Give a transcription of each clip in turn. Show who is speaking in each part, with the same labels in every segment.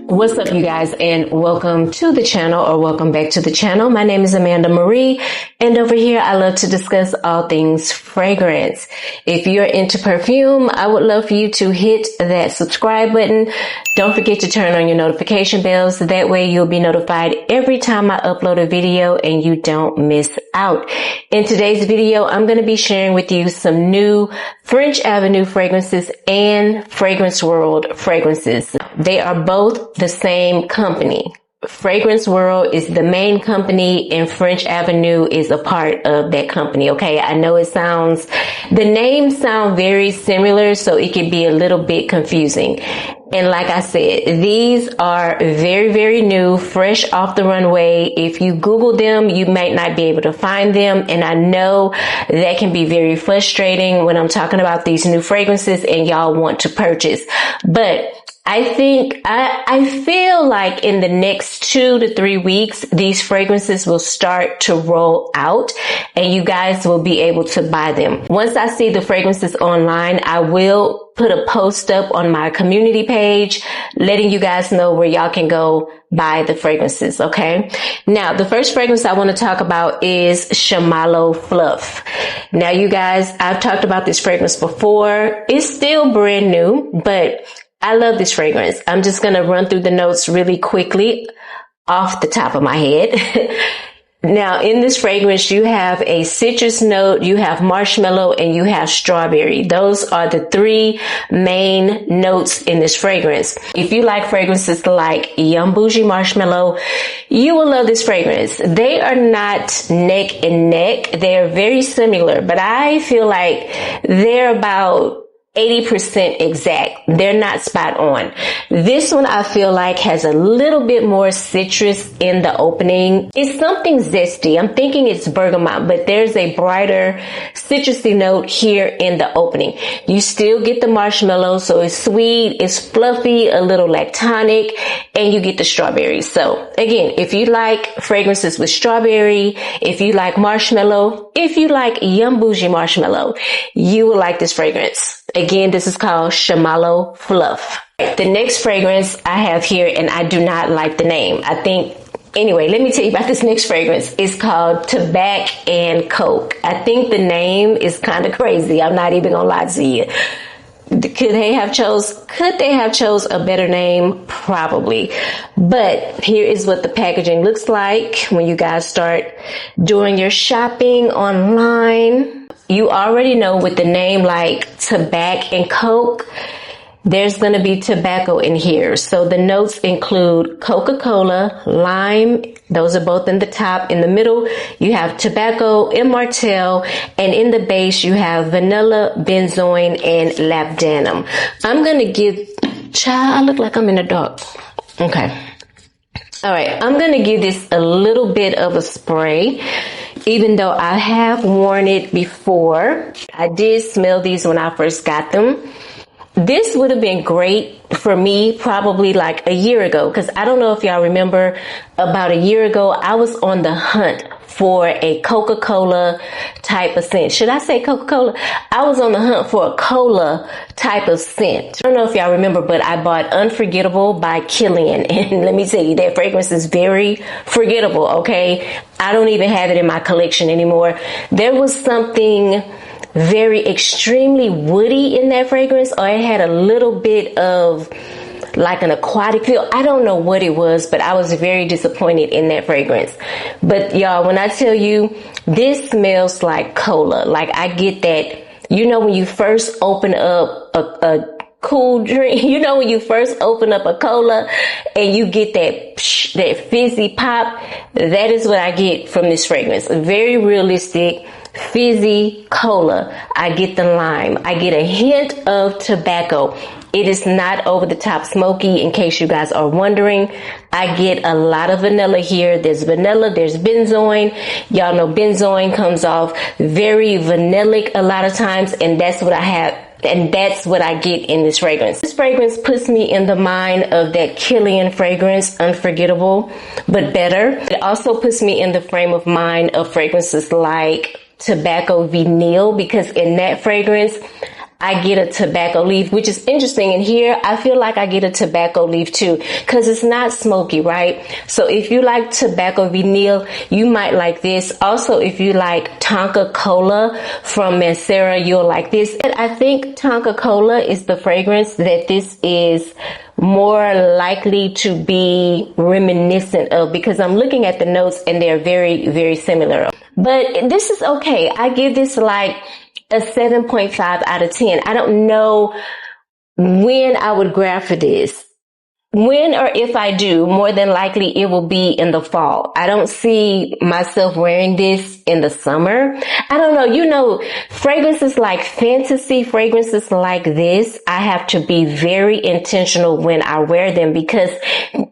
Speaker 1: What's up, you guys, and welcome to the channel, or welcome back to the channel. My name is Amanda Marie, and over here I love to discuss all things fragrance. If you're into perfume, I would love for you to hit that subscribe button. Don't forget to turn on your notification bells. That way you'll be notified every time I upload a video and you don't miss out. In today's video, I'm going to be sharing with you some new French Avenue fragrances and Fragrance World fragrances. They are both the same company. Fragrance World is the main company and French Avenue is a part of that company. Okay, I know the names sound very similar, so it can be a little bit confusing. And like I said, these are very, very new, fresh off the runway. If you Google them, you might not be able to find them. And I know that can be very frustrating when I'm talking about these new fragrances and y'all want to purchase. But I feel like in the next 2 to 3 weeks, these fragrances will start to roll out and you guys will be able to buy them. Once I see the fragrances online, I will put a post up on my community page, letting you guys know where y'all can go buy the fragrances. Okay. Now, the first fragrance I want to talk about is Chamallow Fluff. Now, you guys, I've talked about this fragrance before. It's still brand new, but I love this fragrance. I'm just going to run through the notes really quickly off the top of my head. Now, in this fragrance, you have a citrus note, you have marshmallow, and you have strawberry. Those are the three main notes in this fragrance. If you like fragrances like Yum Bougie Marshmallow, you will love this fragrance. They are not neck and neck. They're very similar, but I feel like they're about 80% exact. They're not spot on. This one I feel like has a little bit more citrus in the opening. It's something zesty. I'm thinking it's bergamot, but there's a brighter citrusy note here in the opening. You still get the marshmallow, so it's sweet, it's fluffy, a little lactonic, and you get the strawberry. So again, if you like fragrances with strawberry, if you like marshmallow, if you like Yum Bougie Marshmallow, you will like this fragrance. Again, this is called Chamallow Fluff. The next fragrance I have here, and I do not like the name. Anyway, let me tell you about this next fragrance. It's called Tobacco and Coke. I think the name is kind of crazy. I'm not even gonna lie to you. Could they have chose a better name? Probably. But here is what the packaging looks like when you guys start doing your shopping online. You already know with the name like Tobacco and Coke, there's going to be tobacco in here. So the notes include Coca-Cola, lime. Those are both in the top. In the middle, you have tobacco, immortelle, and in the base, you have vanilla, benzoin, and labdanum. I'm going to give, I look like I'm in the dark. Okay. All right. I'm going to give this a little bit of a spray. Even though I have worn it before, I did smell these when I first got them. This would have been great for me probably like a year ago, because I don't know if y'all remember, about a year ago, I was on the hunt for a Coca-Cola type of scent. Should I say Coca-Cola? I was on the hunt for a cola type of scent. I don't know if y'all remember, but I bought Unforgettable by Kilian. And let me tell you, that fragrance is very forgettable, okay? I don't even have it in my collection anymore. There was something very extremely woody in that fragrance, or it had a little bit of like an aquatic feel. I don't know what it was, but I was very disappointed in that fragrance. But y'all, when I tell you, this smells like cola. Like I get that, you know, when you first open up a cool drink, you know, when you first open up a cola and you get that fizzy pop, that is what I get from this fragrance. Very realistic, fizzy cola. I get the lime. I get a hint of tobacco. It is not over the top smoky, in case you guys are wondering. I get a lot of vanilla here. There's vanilla, there's benzoin. Y'all know benzoin comes off very vanillic a lot of times, and that's what I have. And that's what I get in this fragrance. This fragrance puts me in the mind of that Kilian fragrance, Unforgettable, but better. It also puts me in the frame of mind of fragrances like Tobacco Vinyl, because in that fragrance, I get a tobacco leaf, which is interesting. And here I feel like I get a tobacco leaf too, because it's not smoky, right? So if you like tobacco vanille, you might like this. Also, if you like Tonka Cola from Mercari, you'll like this. But I think Tonka Cola is the fragrance that this is more likely to be reminiscent of, because I'm looking at the notes and they're very, very similar. But this is okay. I give this like a 7.5 out of 10. I don't know when I would grab for this. When or if I do, more than likely it will be in the fall. I don't see myself wearing this in the summer. I don't know. You know, fragrances like fantasy fragrances like this, I have to be very intentional when I wear them, because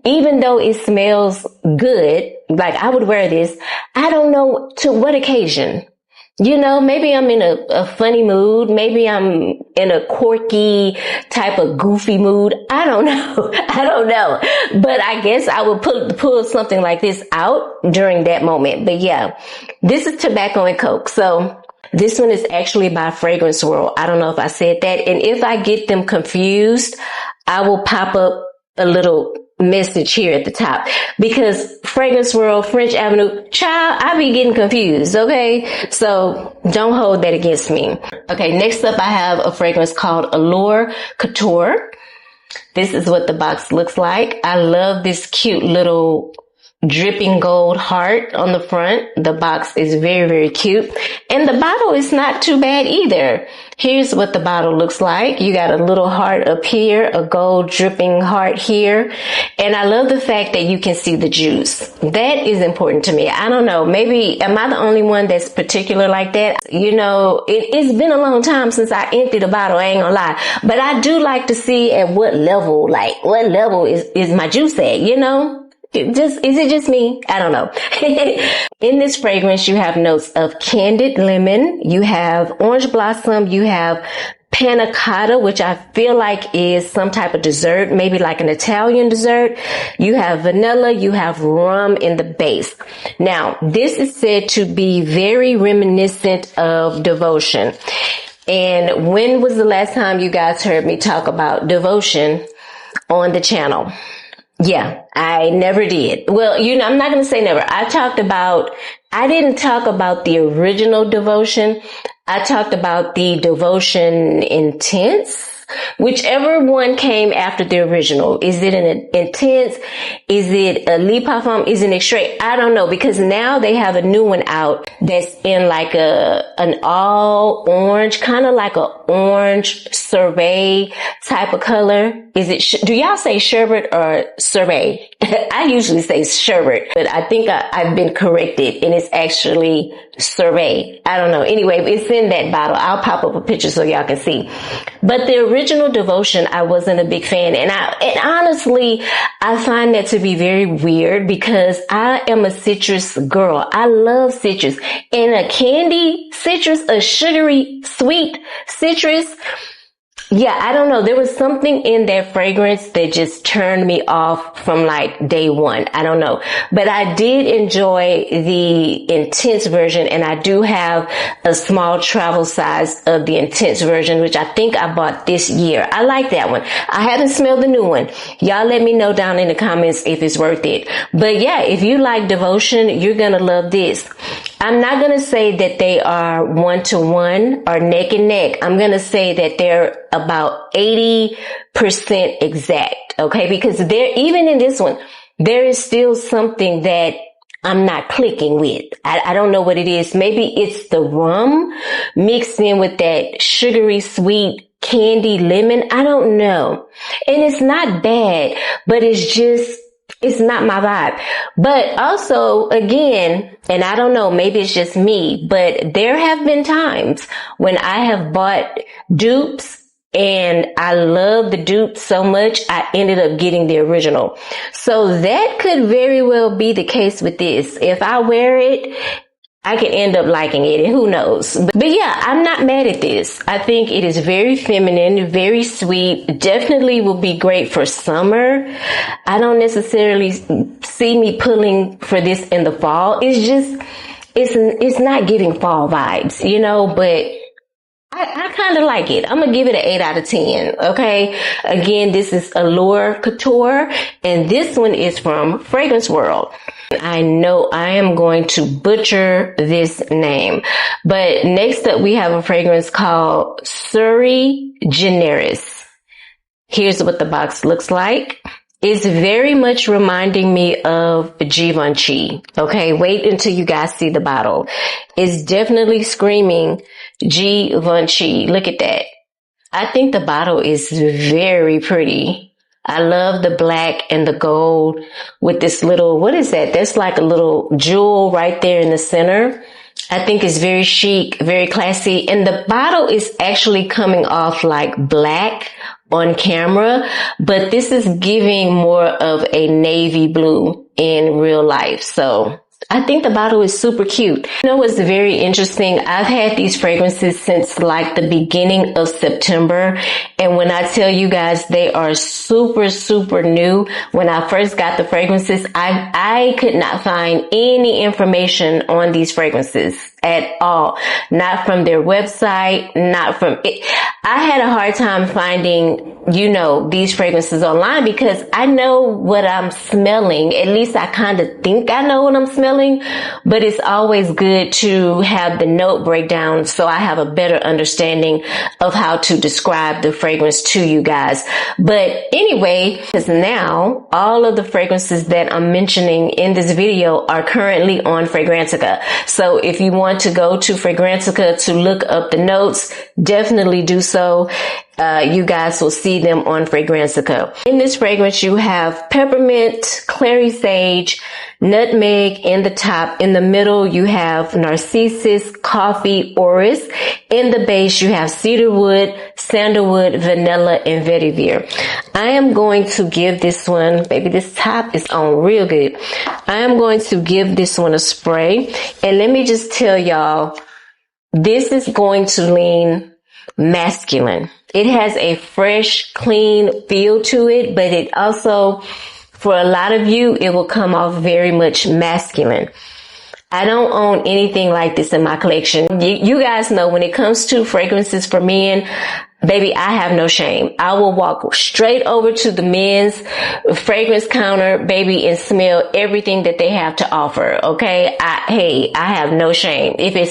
Speaker 1: even though it smells good, like I would wear this, I don't know to what occasion. You know, maybe I'm in a funny mood. Maybe I'm in a quirky type of goofy mood. I don't know. I don't know. But I guess I would pull something like this out during that moment. But yeah, this is Tobacco and Coke. So this one is actually by Fragrance World. I don't know if I said that. And if I get them confused, I will pop up a little message here at the top, because Fragrance World, French Avenue, child, I be getting confused. Okay. So don't hold that against me. Okay. Next up, I have a fragrance called Allure Couture. This is what the box looks like. I love this cute little dripping gold heart on the front. The box is very, very cute. And the bottle is not too bad either. Here's what the bottle looks like. You got a little heart up here, a gold dripping heart here. And I love the fact that you can see the juice. That is important to me. I don't know. Maybe am I the only one that's particular like that? You know, it's been a long time since I emptied a bottle. I ain't gonna lie. But I do like to see at what level is my juice at, you know? Is it just me? I don't know. In this fragrance, you have notes of candied lemon, you have orange blossom, you have panna cotta, which I feel like is some type of dessert, maybe like an Italian dessert. You have vanilla, you have rum in the base. Now, this is said to be very reminiscent of Devotion. And when was the last time you guys heard me talk about Devotion on the channel? Yeah, I never did. Well, you know, I'm not going to say never. I didn't talk about the original Devotion. I talked about the Devotion Intense. Whichever one came after the original. Is it an Intense? Is it a Lit Parfum? Is it an Extrait? I don't know, because now they have a new one out that's in like an all orange, kind of like a orange sorbet type of color. Is it, do y'all say sherbet or sorbet? I usually say sherbet, but I think I've been corrected and it's actually sorbet. I don't know. Anyway, it's in that bottle. I'll pop up a picture so y'all can see. But the original Devotion, I wasn't a big fan. And honestly, I find that to be very weird, because I am a citrus girl. I love citrus, and a candy citrus, a sugary sweet citrus. Yeah, I don't know. There was something in that fragrance that just turned me off from like day one. I don't know. But I did enjoy the Intense version, and I do have a small travel size of the Intense version, which I think I bought this year. I like that one. I haven't smelled the new one. Y'all let me know down in the comments if it's worth it. But yeah, if you like Devotion, you're going to love this. I'm not going to say that they are 1-to-1 or neck and neck. I'm going to say that they're about 80% exact. Okay. Because even in this one, there is still something that I'm not clicking with. I don't know what it is. Maybe it's the rum mixed in with that sugary sweet candy lemon. I don't know. And it's not bad, but it's not my vibe. But also, again, and I don't know, maybe it's just me, but there have been times when I have bought dupes and I love the dupe so much, I ended up getting the original. So that could very well be the case with this. If I wear it, I can end up liking it, and who knows. But yeah, I'm not mad at this. I think it is very feminine, very sweet, definitely will be great for summer. I don't necessarily see me pulling for this in the fall. It's just, it's not giving fall vibes, you know, but I kind of like it. I'm going to give it an 8 out of 10. Okay. Again, this is Allure Couture, and this one is from Fragrance World. I know I am going to butcher this name, but next up we have a fragrance called Sui Generis. Here's what the box looks like. It's very much reminding me of Givenchy. Okay, wait until you guys see the bottle. It's definitely screaming Givenchy. Look at that. I think the bottle is very pretty. I love the black and the gold with this little, what is that? That's like a little jewel right there in the center. I think it's very chic, very classy. And the bottle is actually coming off like black on camera, but this is giving more of a navy blue in real life. So I think the bottle is super cute. You know what's very interesting? I've had these fragrances since like the beginning of September. And when I tell you guys they are super, super new, when I first got the fragrances, I could not find any information on these fragrances at all. Not from their website, not from it. I had a hard time finding, you know, these fragrances online because I know what I'm smelling. At least I kind of think I know what I'm smelling, but it's always good to have the note breakdown so I have a better understanding of how to describe the fragrance to you guys. But anyway, because now all of the fragrances that I'm mentioning in this video are currently on Fragrantica. So if you want to go to Fragrantica to look up the notes, definitely do so. You guys will see them on Fragrantica. In this fragrance, you have peppermint, clary sage, nutmeg in the top. In the middle, you have narcissus, coffee, orris. In the base, you have cedarwood, sandalwood, vanilla, and vetiver. I am going to give this one, baby, this top is on real good. I am going to give this one a spray. And let me just tell y'all, this is going to lean masculine. It has a fresh, clean feel to it, but it also, for a lot of you, it will come off very much masculine. I don't own anything like this in my collection. You guys know when it comes to fragrances for men, baby, I have no shame. I will walk straight over to the men's fragrance counter, baby, and smell everything that they have to offer. Okay. I have no shame. If it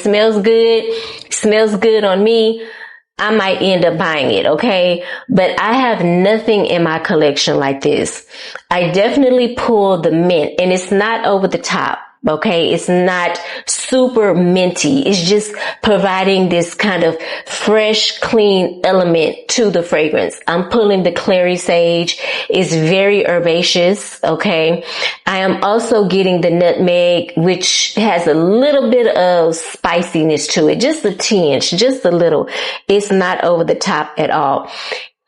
Speaker 1: smells good on me, I might end up buying it, okay? But I have nothing in my collection like this. I definitely pull the mint, and it's not over the top, okay? It's not super minty. It's just providing this kind of fresh, clean element to the fragrance. I'm pulling the clary sage. It's very herbaceous, okay? I am also getting the nutmeg, which has a little bit of spiciness to it. Just a tinge, just a little. It's not over the top at all.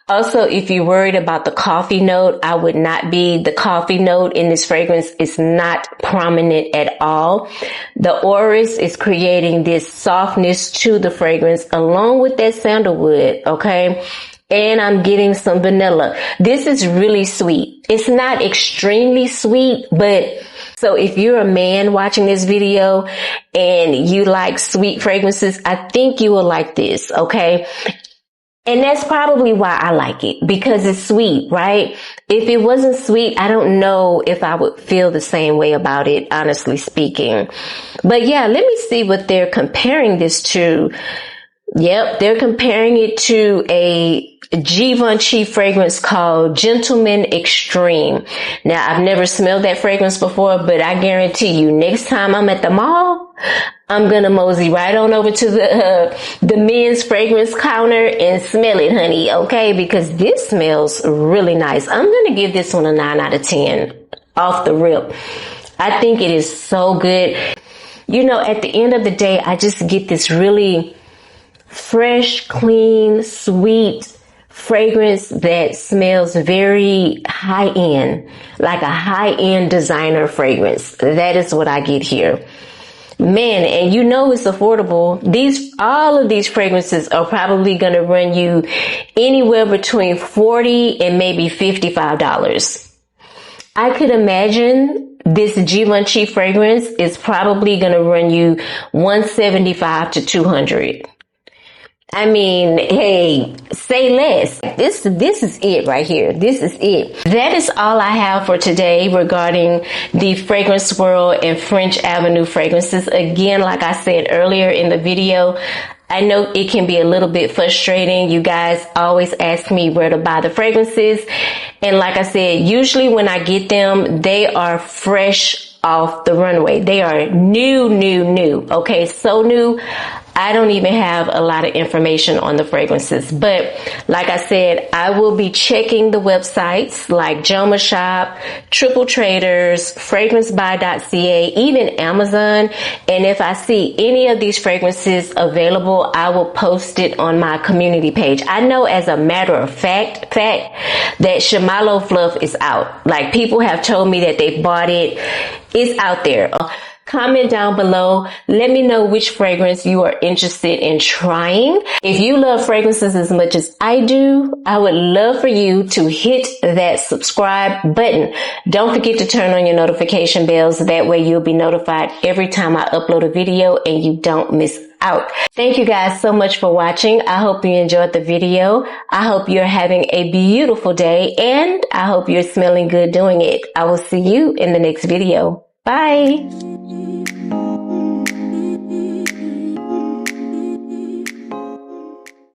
Speaker 1: Also, if you're worried about the coffee note, I would not be. The coffee note in this fragrance is not prominent at all. The orris is creating this softness to the fragrance along with that sandalwood, okay? And I'm getting some vanilla. This is really sweet. It's not extremely sweet, but so if you're a man watching this video and you like sweet fragrances, I think you will like this, okay? And that's probably why I like it, because it's sweet, right? If it wasn't sweet, I don't know if I would feel the same way about it, honestly speaking. But yeah, let me see what they're comparing this to. Yep, they're comparing it to a Givenchy fragrance called Gentleman Extreme. Now, I've never smelled that fragrance before, but I guarantee you, next time I'm at the mall, I'm gonna mosey right on over to the men's fragrance counter and smell it, honey, okay? Because this smells really nice. I'm gonna give this one a 9 out of 10 off the rip. I think it is so good. You know, at the end of the day, I just get this really fresh, clean, sweet fragrance that smells very high-end, like a high-end designer fragrance. That is what I get here. Man, and you know it's affordable. All of these fragrances are probably going to run you anywhere between $40 and maybe $55. I could imagine this Givenchy fragrance is probably going to run you $175 to $200. I mean, hey, say less. This is it right here. This is it. That is all I have for today regarding the fragrance world and French Avenue fragrances. Again, like I said earlier in the video, I know it can be a little bit frustrating. You guys always ask me where to buy the fragrances. And like I said, usually when I get them, they are fresh off the runway. They are new. Okay, so new. I don't even have a lot of information on the fragrances, but like I said, I will be checking the websites like Joma Shop, Triple Traders, FragranceBuy.ca, even Amazon. And if I see any of these fragrances available, I will post it on my community page. I know as a matter of fact that Shimalo Fluff is out. Like, people have told me that they bought it. It's out there. Comment down below. Let me know which fragrance you are interested in trying. If you love fragrances as much as I do, I would love for you to hit that subscribe button. Don't forget to turn on your notification bells. That way you'll be notified every time I upload a video and you don't miss out. Thank you guys so much for watching. I hope you enjoyed the video. I hope you're having a beautiful day, and I hope you're smelling good doing it. I will see you in the next video. Bye.